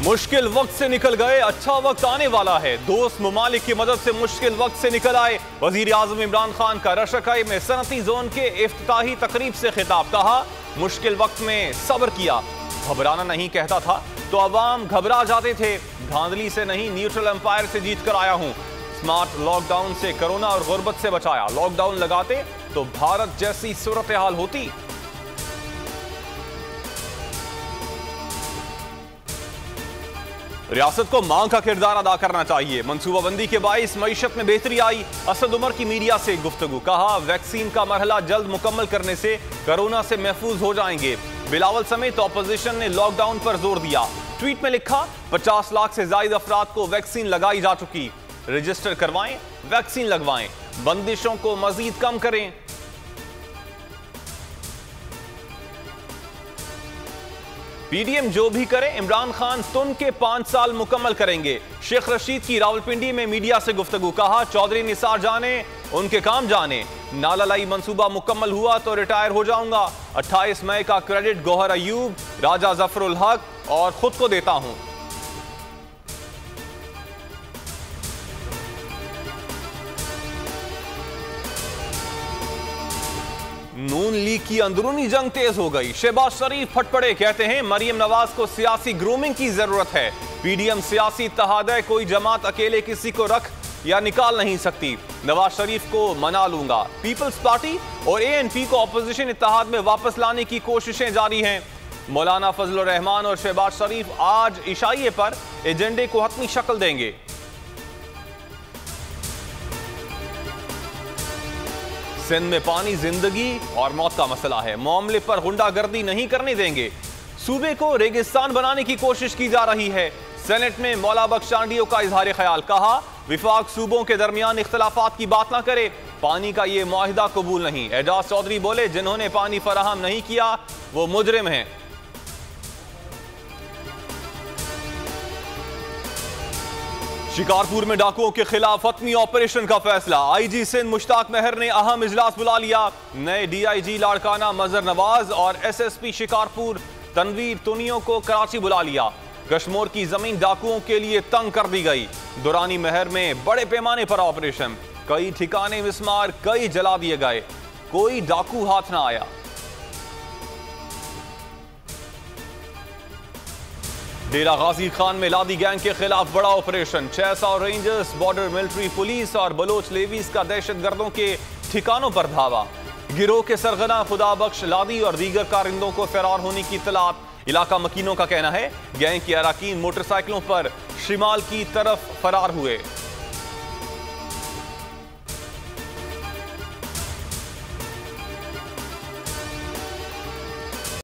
मुश्किल वक्त से निकल गए, अच्छा वक्त आने वाला है। दोस्त ममालिक की मदद से मुश्किल वक्त से निकल आए। वजीर आजम इमरान खान का रशकाई में सनती जोन के इफ्तिताही तकरीब से खिताब। कहा, मुश्किल वक्त में सब्र किया, घबराना नहीं कहता था तो अवाम घबरा जाते थे। धांधली से नहीं, न्यूट्रल एम्पायर से जीत कर आया हूं। स्मार्ट लॉकडाउन से कोरोना और गुर्बत से बचाया। लॉकडाउन लगाते तो भारत जैसी सूरत हाल होती। रियासत को मांग का किरदार अदा करना चाहिए। मनसूबाबंदी के बाइस मईशत में बेहतरी आई। असद उमर की मीडिया से गुफ्तगू। कहा, वैक्सीन का मरहला जल्द मुकम्मल करने से कोरोना से महफूज हो जाएंगे। बिलावल समेत ऑपोजिशन ने लॉकडाउन पर जोर दिया। ट्वीट में लिखा, 50 लाख से ज्यादा अफराद को वैक्सीन लगाई जा चुकी। रजिस्टर करवाएं, वैक्सीन लगवाएं, बंदिशों को मजीद कम करें। पीडीएम जो भी करे, इमरान खान तुन के 5 साल मुकम्मल करेंगे। शेख रशीद की रावलपिंडी में मीडिया से गुफ्तगू। कहा, चौधरी निसार जाने, उनके काम जाने। नालालाई मंसूबा मुकम्मल हुआ तो रिटायर हो जाऊंगा। 28 मई का क्रेडिट गौहर अयूब, राजा जफरुल हक और खुद को देता हूं। नून लीग की अंदरूनी जंग तेज हो गई। शहबाज शरीफ फट पड़े, कहते हैं मरियम नवाज को सियासी ग्रूमिंग की जरूरत है। पीडीएम सियासी इत्तेहाद है, कोई जमात अकेले किसी को रख या निकाल नहीं सकती। नवाज शरीफ को मना लूंगा। पीपल्स पार्टी और एएनपी को ऑपोजिशन इत्तेहाद में वापस लाने की कोशिशें जारी हैं। मौलाना फजलुर रहमान और शहबाज शरीफ आज इशाइये पर एजेंडे को हतमी शक्ल देंगे। सिंध में पानी जिंदगी और मौत का मसला है। मामले पर गुंडागर्दी नहीं करने देंगे। सूबे को रेगिस्तान बनाने की कोशिश की जा रही है। सेनेट में मौला बख्श चांडियों का इजहार ख्याल। कहा, विफाक सूबों के दरमियान इख्तलाफात की बात ना करे। पानी का ये मुआहिदा कबूल नहीं। एजाज चौधरी बोले, जिन्होंने पानी फराहम नहीं किया वो मुजरिम हैं। शिकारपुर में डाकुओं के खिलाफ हतमी ऑपरेशन का फैसला। आईजी सिंध मुश्ताक मेहर ने अहम इजलास बुला लिया। नए डीआईजी लाड़काना मजहर नवाज और एसएसपी शिकारपुर तनवीर तुनियों को कराची बुला लिया। कश्मीर की जमीन डाकुओं के लिए तंग कर दी गई। दुरानी महर में बड़े पैमाने पर ऑपरेशन। कई ठिकाने मिसमार, कई जला दिए गए। कोई डाकू हाथ ना आया। डेरा गाजी खान में लादी गैंग के खिलाफ बड़ा operation. 600 rangers, border military police और बलोच लेवीज का दहशतगर्दों के ठिकानों पर धावा। गिरोह के सरगना खुदा बख्श लादी और दीगर कारिंदों को फरार होने की इत्तलात। इलाका मकीनों का कहना है, गैंग के अराकीन मोटरसाइकिलों पर शिमाल की तरफ फरार हुए।